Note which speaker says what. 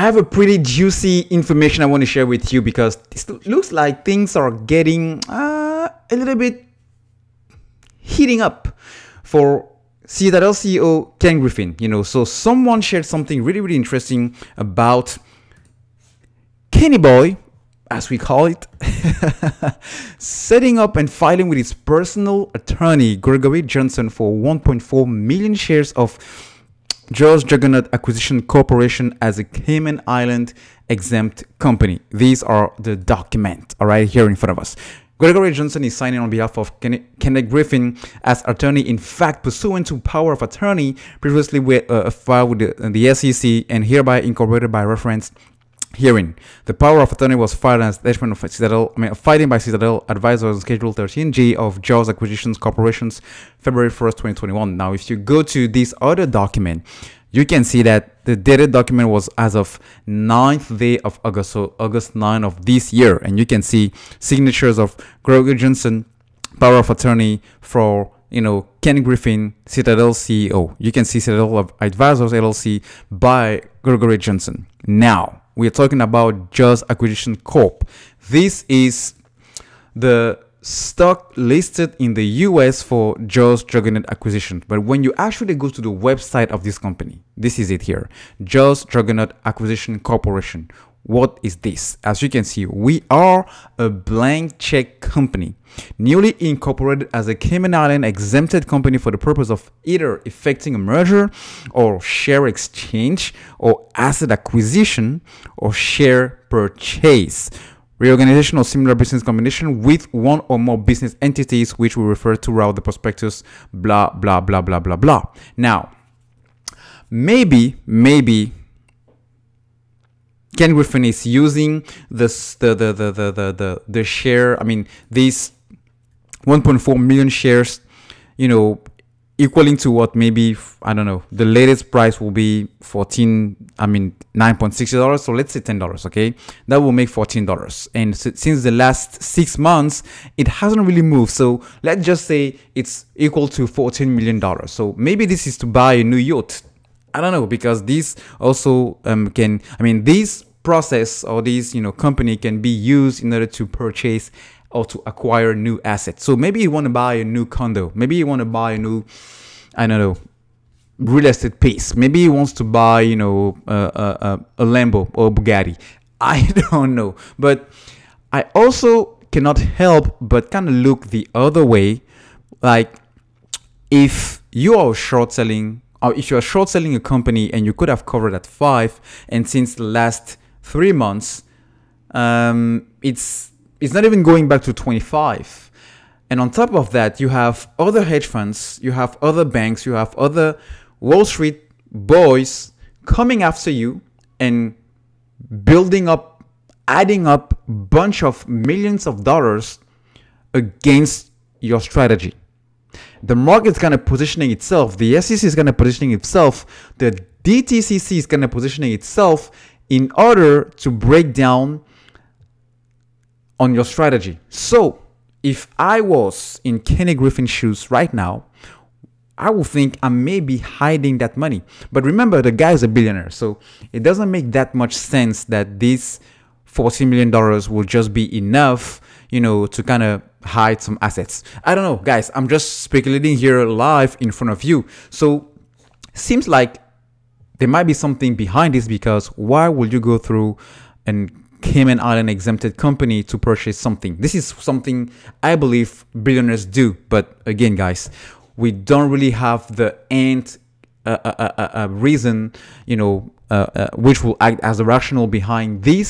Speaker 1: I have a pretty juicy information I want to share with you because it looks like things are getting a little bit heating up for Citadel CEO Ken Griffin. So someone shared something really interesting about Kenny Boy, as we call it, setting up and filing with his personal attorney Gregory Johnson for 1.4 million shares of Jaws Juggernaut Acquisition Corporation as a Cayman Island exempt company. These are the document, all right, here in front of us. Gregory Johnson is signing on behalf of Kenneth Griffin as attorney, in fact, pursuant to power of attorney previously filed with the SEC and hereby incorporated by reference herein. The power of attorney was filed as attachment of filing by Citadel Advisors on Schedule 13G of Jaws Acquisitions Corporation's February 1st, 2021. Now, if you go to this other document, you can see that the dated document was as of 9th day of August, so August 9 of this year. And you can see signatures of Gregory Johnson, power of attorney for Ken Griffin, Citadel CEO. You can see Citadel Advisors LLC by Gregory Johnson. Now, we are talking about Jaws Acquisition Corp. This is the stock listed in the US for Jaws Juggernaut Acquisition. But when you actually go to the website of this company, this is it here, Jaws Juggernaut Acquisition Corporation. What is this? As you can see, we are a blank check company, newly incorporated as a Cayman Island exempted company for the purpose of either effecting a merger or share exchange or asset acquisition or share purchase, reorganization or similar business combination with one or more business entities, which we refer to throughout the prospectus, blah, blah, blah, blah, blah, blah. Now, maybe Ken Griffin is using this the share, these 1.4 million shares, equaling to what, maybe, I don't know, the latest price will be $9.60. So let's say $10, okay? That will make $14. And since the last 6 months, it hasn't really moved. So let's just say it's equal to $14 million. So maybe this is to buy a new yacht. I don't know, because these also this process or this company can be used in order to purchase or to acquire new assets. So maybe you want to buy a new condo, maybe you want to buy a new, I don't know, real estate piece, maybe he wants to buy a Lambo or a Bugatti. I don't know, but I also cannot help but kind of look the other way. Like, if you are short selling, or if you are short selling a company and you could have covered at 5, and since the last 3 months, it's not even going back to 25. And on top of that, you have other hedge funds, you have other banks, you have other Wall Street boys coming after you and building up, adding up a bunch of millions of dollars against your strategy. The market's kind of positioning itself, the SEC is kind of positioning itself, the DTCC is kind of positioning itself in order to break down on your strategy. So if I was in Kenny Griffin's shoes right now, I would think I may be hiding that money. But remember, the guy is a billionaire, so it doesn't make that much sense that this $14 million will just be enough, to kind of hide some assets. I don't know, guys. I'm just speculating here live in front of you. So seems like there might be something behind this, because why would you go through an Cayman Island exempted company to purchase something? This is something I believe billionaires do. But again, guys, we don't really have the end reason, which will act as the rationale behind this.